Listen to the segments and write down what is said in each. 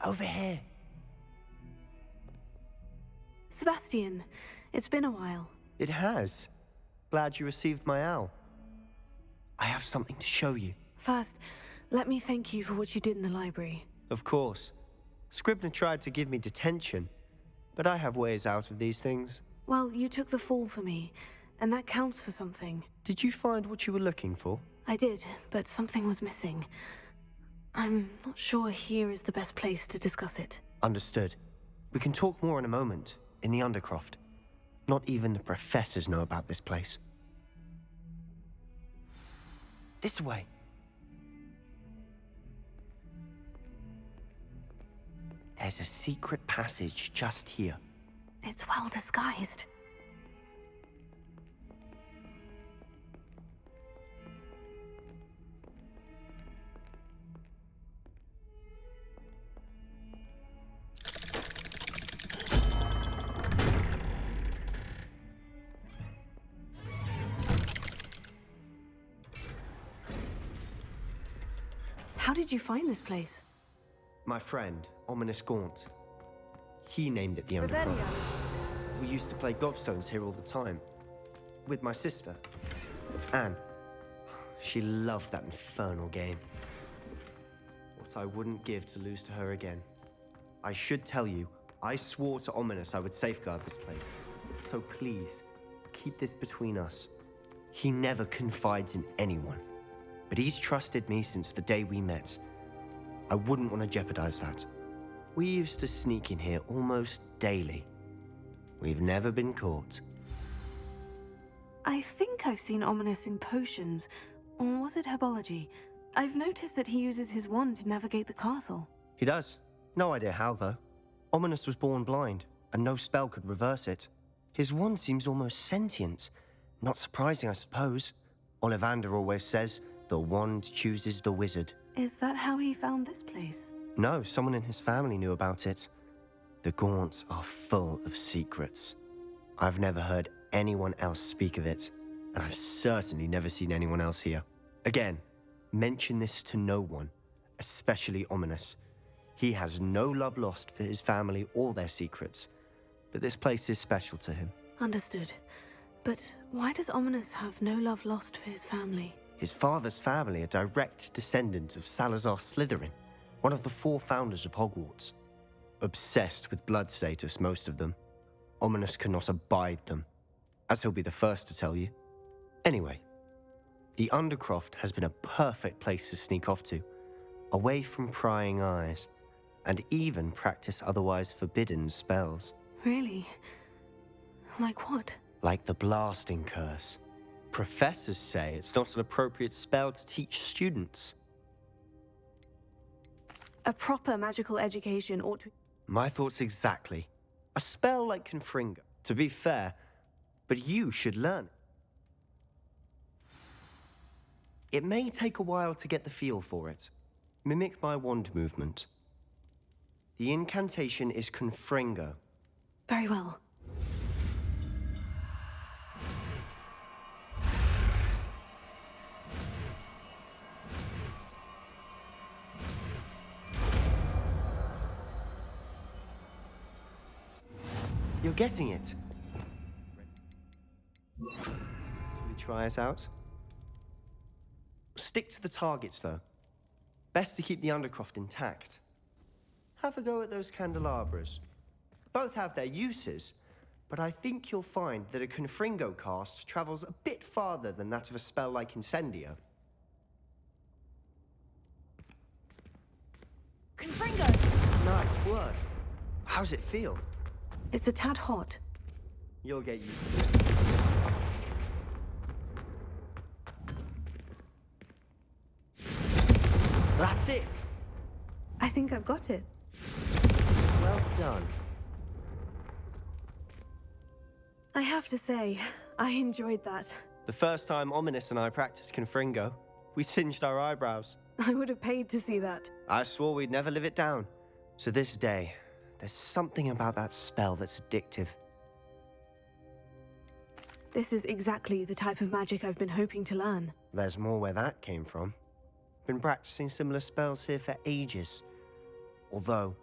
Over here. Sebastian, it's been a while. It has. Glad you received my owl. I have something to show you. First, let me thank you for what you did in the library. Of course. Scribner tried to give me detention, but I have ways out of these things. Well, you took the fall for me, and that counts for something. Did you find what you were looking for? I did, but something was missing. I'm not sure here is the best place to discuss it. Understood. We can talk more in a moment, in the Undercroft. Not even the professors know about this place. This way. There's a secret passage just here. It's well disguised. How did you find this place? My friend, Ominis Gaunt. He named it the Undercroft. We used to play gobstones here all the time. With my sister, Anne. She loved that infernal game. What I wouldn't give to lose to her again. I should tell you, I swore to Ominis I would safeguard this place. So please, keep this between us. He never confides in anyone. But he's trusted me since the day we met. I wouldn't want to jeopardize that. We used to sneak in here almost daily. We've never been caught. I think I've seen Ominis in potions. Or was it herbology? I've noticed that he uses his wand to navigate the castle. He does. No idea how, though. Ominis was born blind, and no spell could reverse it. His wand seems almost sentient. Not surprising, I suppose. Ollivander always says, the wand chooses the wizard. Is that how he found this place? No, someone in his family knew about it. The Gaunts are full of secrets. I've never heard anyone else speak of it, and I've certainly never seen anyone else here. Again, mention this to no one, especially Ominis. He has no love lost for his family or their secrets, but this place is special to him. Understood. But why does Ominis have no love lost for his family? His father's family are direct descendants of Salazar Slytherin, one of the 4 founders of Hogwarts. Obsessed with blood status, most of them. Ominis cannot abide them, as he'll be the first to tell you. Anyway, the Undercroft has been a perfect place to sneak off to, away from prying eyes, and even practice otherwise forbidden spells. Really? Like what? Like the blasting curse. Professors say it's not an appropriate spell to teach students. A proper magical education ought to... My thoughts exactly. A spell like Confringo, to be fair, but you should learn it. It may take a while to get the feel for it. Mimic my wand movement. The incantation is Confringo. Very well. You're getting it. Shall we try it out? Stick to the targets, though. Best to keep the Undercroft intact. Have a go at those candelabras. Both have their uses, but I think you'll find that a Confringo cast travels a bit farther than that of a spell like Incendio. Confringo! Nice work. How's it feel? It's a tad hot. You'll get used to it. That's it! I think I've got it. Well done. I have to say, I enjoyed that. The first time Ominis and I practiced Confringo, we singed our eyebrows. I would have paid to see that. I swore we'd never live it down. To this day, there's something about that spell that's addictive. This is exactly the type of magic I've been hoping to learn. There's more where that came from. Been practicing similar spells here for ages. Although,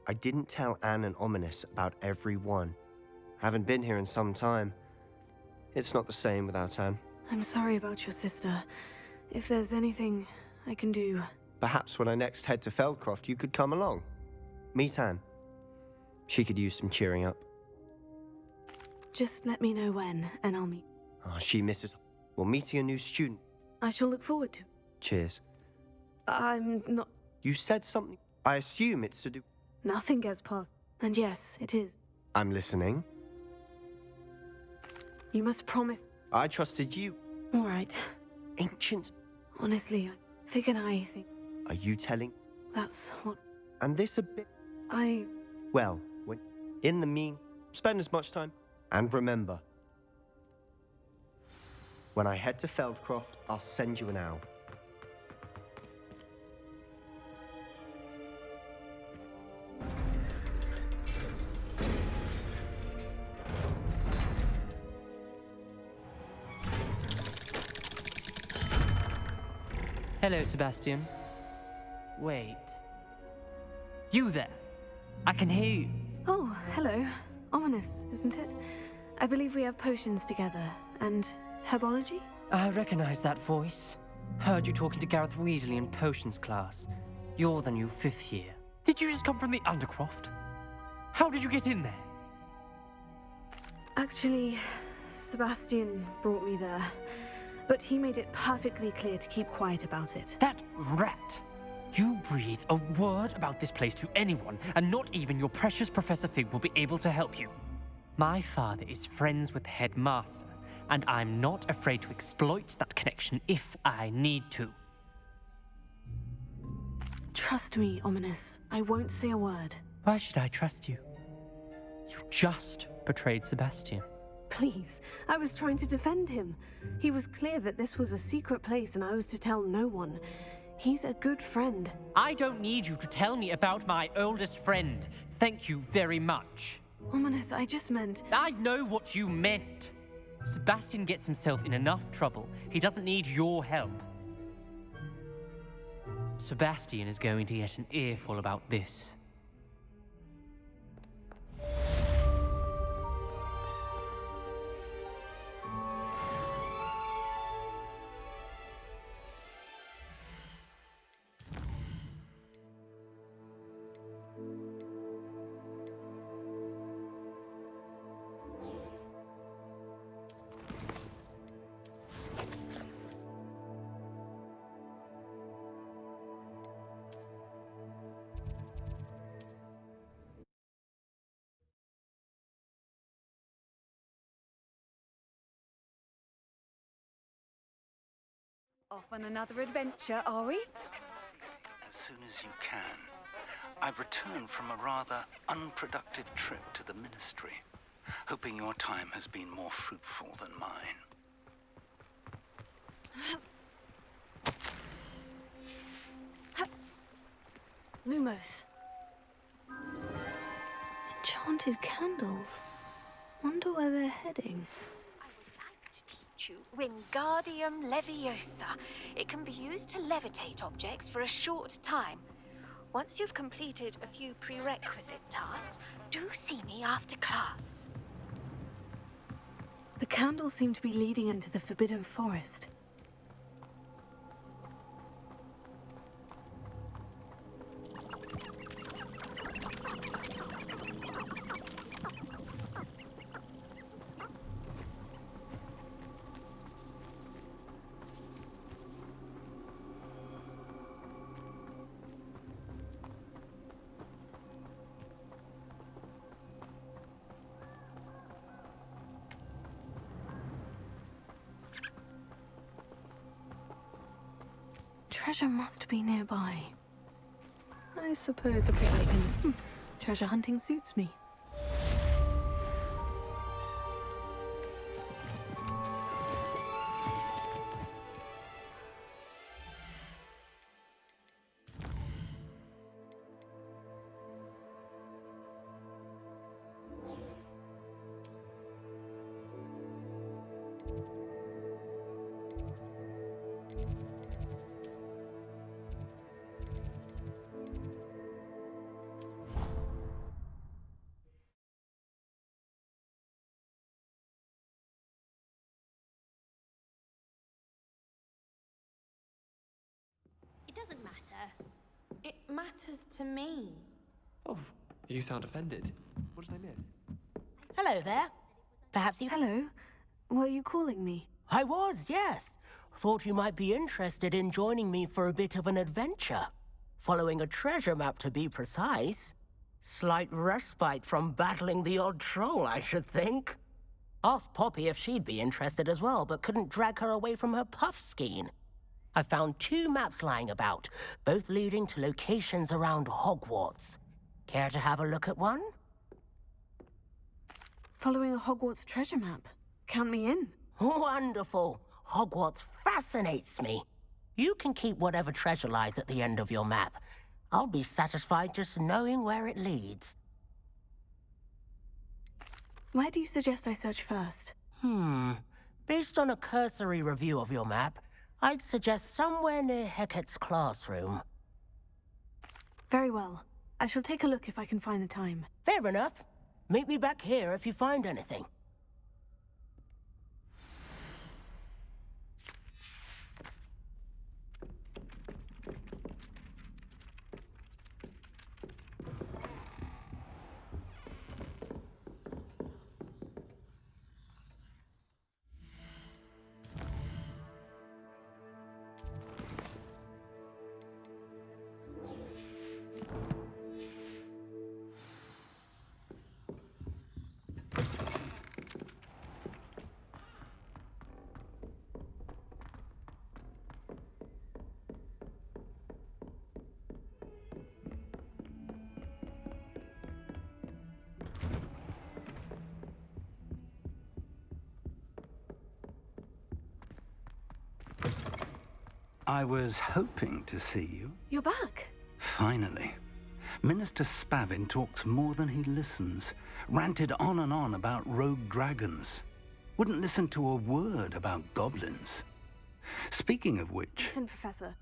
I didn't tell Anne and Ominis about every one. Haven't been here in some time. It's not the same without Anne. I'm sorry about your sister. If there's anything I can do... Perhaps when I next head to Feldcroft, you could come along. Meet Anne. She could use some cheering up. Just let me know when, and I'll meet. Oh, she misses... Well, meeting a new student. I shall look forward to. Cheers. I'm not... You said something. I assume it's to do... Nothing gets past. And yes, it is. I'm listening. You must promise... I trusted you. All right. Ancient... Honestly, I figured I think... Are you telling... That's what... And this a bit... I... Well, when... In the mean... Spend as much time... And remember... When I head to Feldcroft, I'll send you an owl. Hello, Sebastian. Wait. You there? I can hear you. Oh, hello. Ominis, isn't it? I believe we have potions together. And herbology? I recognize that voice. Heard you talking to Gareth Weasley in potions class. You're the new 5th year. Did you just come from the Undercroft? How did you get in there? Actually, Sebastian brought me there. But he made it perfectly clear to keep quiet about it. That rat! You breathe a word about this place to anyone, and not even your precious Professor Fig will be able to help you. My father is friends with the headmaster, and I'm not afraid to exploit that connection if I need to. Trust me, Ominis. I won't say a word. Why should I trust you? You just betrayed Sebastian. Please, I was trying to defend him. He was clear that this was a secret place and I was to tell no one. He's a good friend. I don't need you to tell me about my oldest friend. Thank you very much. Ominis, I just meant... I know what you meant. Sebastian gets himself in enough trouble. He doesn't need your help. Sebastian is going to get an earful about this. Off on another adventure, are we? As soon as you can. I've returned from a rather unproductive trip to the Ministry, hoping your time has been more fruitful than mine. Lumos. Enchanted candles. Wonder where they're heading. I would like to teach you Wingardium Leviosa. It can be used to levitate objects for a short time. Once you've completed a few prerequisite tasks, do see me after class. The candles seem to be leading into the Forbidden Forest. Treasure must be nearby. I suppose the picnic treasure hunting suits me. care. It matters to me. Oh, you sound offended. What did I miss? Hello there. Perhaps you... Hello? Were you calling me? I was, yes. Thought you might be interested in joining me for a bit of an adventure. Following a treasure map, to be precise. Slight respite from battling the odd troll, I should think. Asked Poppy if she'd be interested as well, but couldn't drag her away from her puff skein. I found 2 maps lying about, both leading to locations around Hogwarts. Care to have a look at one? Following a Hogwarts treasure map. Count me in. Wonderful. Hogwarts fascinates me. You can keep whatever treasure lies at the end of your map. I'll be satisfied just knowing where it leads. Where do you suggest I search first? Based on a cursory review of your map, I'd suggest somewhere near Hecat's classroom. Very well. I shall take a look if I can find the time. Fair enough. Meet me back here if you find anything. I was hoping to see you. You're back. Finally. Minister Spavin talks more than he listens. Ranted on and on about rogue dragons. Wouldn't listen to a word about goblins. Speaking of which... Listen, Professor.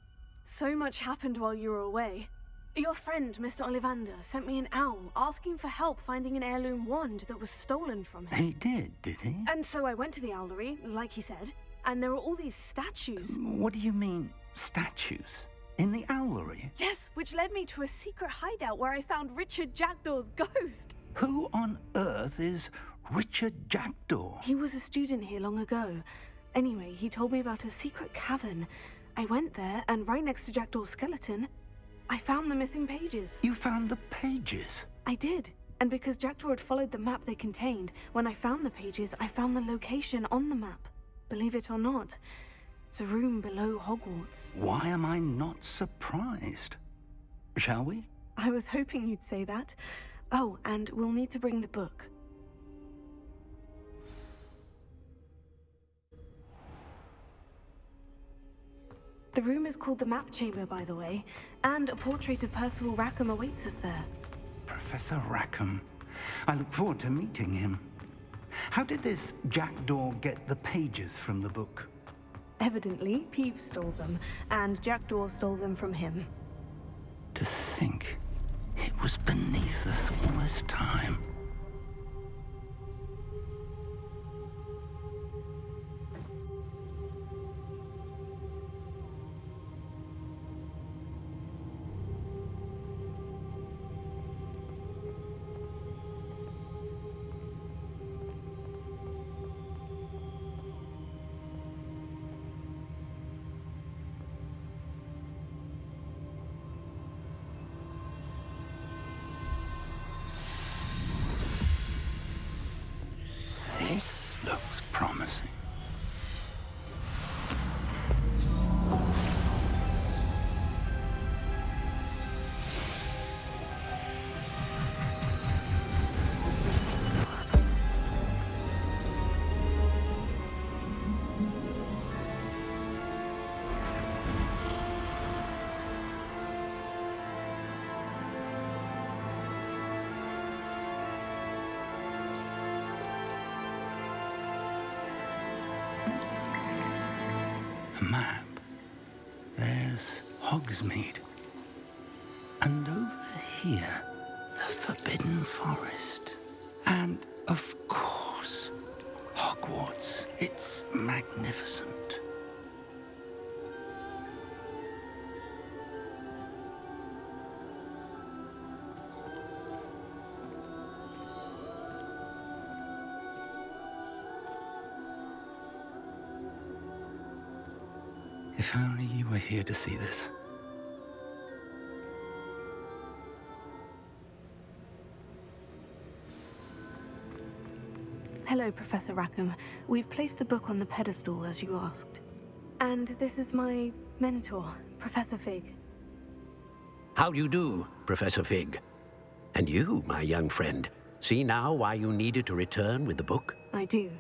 So much happened while you were away. Your friend, Mr. Ollivander, sent me an owl asking for help finding an heirloom wand that was stolen from him. He did he? And so I went to the owlery, like he said, and there were all these statues. What do you mean, statues? In the owlery? Yes, which led me to a secret hideout where I found Richard Jackdaw's ghost. Who on earth is Richard Jackdaw? He was a student here long ago. Anyway, he told me about a secret cavern. I went there, and right next to Jackdaw's skeleton, I found the missing pages. You found the pages? I did. And because Jackdaw had followed the map they contained, when I found the pages, I found the location on the map. Believe it or not, it's a room below Hogwarts. Why am I not surprised? Shall we? I was hoping you'd say that. Oh, and we'll need to bring the book. The room is called the Map Chamber, by the way, and a portrait of Percival Rackham awaits us there. Professor Rackham. I look forward to meeting him. How did this Jackdaw get the pages from the book? Evidently, Peeves stole them, and Jackdaw stole them from him. To think it was beneath us all this time. This looks promising. A map. There's Hogsmeade. And over here, the Forbidden Forest. And, of course, Hogwarts. It's magnificent. If only you were here to see this. Hello, Professor Rackham. We've placed the book on the pedestal as you asked. And this is my mentor, Professor Fig. How do you do, Professor Fig? And you, my young friend, see now why you needed to return with the book? I do.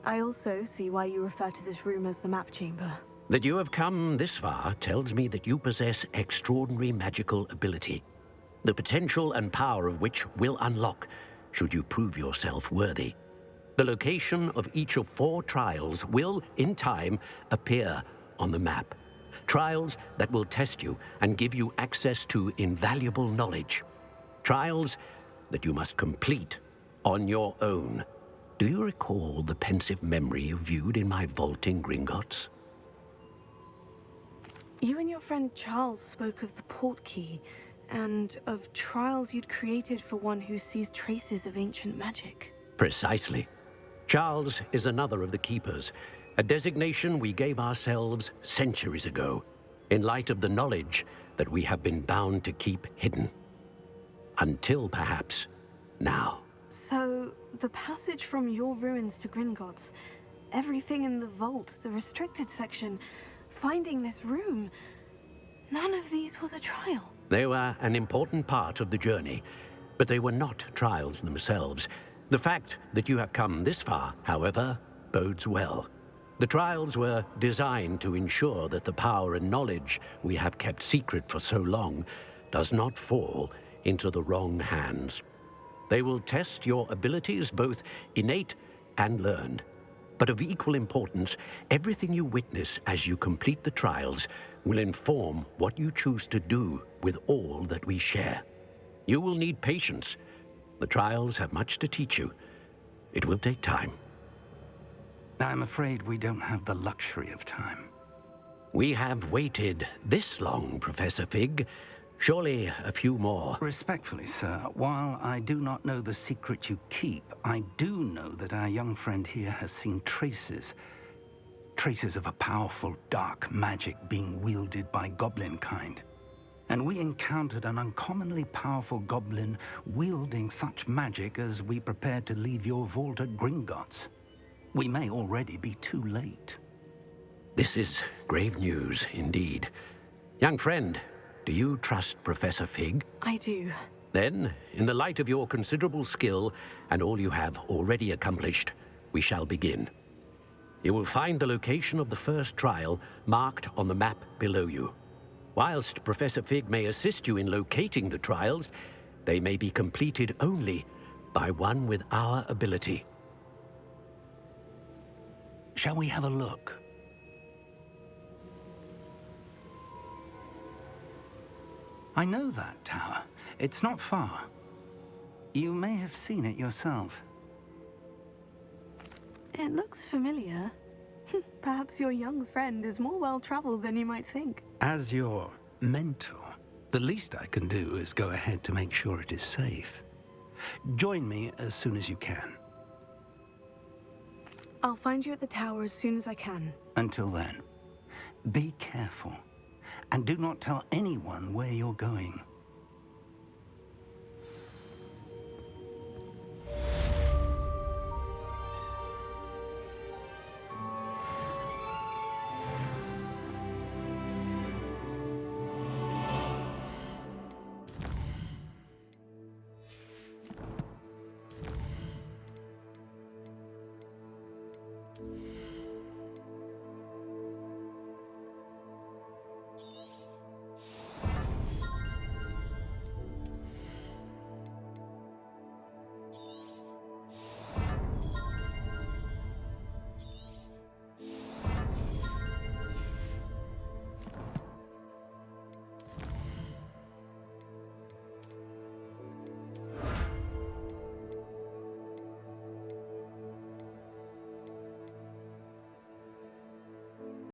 I also see why you refer to this room as the map chamber. That you have come this far tells me that you possess extraordinary magical ability, the potential and power of which will unlock should you prove yourself worthy. The location of each of 4 trials will, in time, appear on the map. Trials that will test you and give you access to invaluable knowledge. Trials that you must complete on your own. Do you recall the pensive memory you viewed in my vault in Gringotts? You and your friend Charles spoke of the portkey, and of trials you'd created for one who sees traces of ancient magic. Precisely. Charles is another of the Keepers, a designation we gave ourselves centuries ago, in light of the knowledge that we have been bound to keep hidden. Until, perhaps, now. So, the passage from your ruins to Gringotts, everything in the vault, the restricted section, finding this room, none of these was a trial. They were an important part of the journey, but they were not trials themselves. The fact that you have come this far, however, bodes well. The trials were designed to ensure that the power and knowledge we have kept secret for so long does not fall into the wrong hands. They will test your abilities, both innate and learned. But of equal importance, everything you witness as you complete the trials will inform what you choose to do with all that we share. You will need patience. The trials have much to teach you. It will take time. I'm afraid we don't have the luxury of time. We have waited this long, Professor Fig. Surely a few more. Respectfully, sir, while I do not know the secret you keep, I do know that our young friend here has seen traces of a powerful dark magic being wielded by goblin kind. And we encountered an uncommonly powerful goblin wielding such magic as we prepared to leave your vault at Gringotts. We may already be too late. This is grave news indeed. Young friend, do you trust Professor Fig? I do. Then, in the light of your considerable skill and all you have already accomplished, we shall begin. You will find the location of the first trial marked on the map below you. Whilst Professor Fig may assist you in locating the trials, they may be completed only by one with our ability. Shall we have a look? I know that tower. It's not far. You may have seen it yourself. It looks familiar. Perhaps your young friend is more well-traveled than you might think. As your mentor, the least I can do is go ahead to make sure it is safe. Join me as soon as you can. I'll find you at the tower as soon as I can. Until then, be careful, and do not tell anyone where you're going.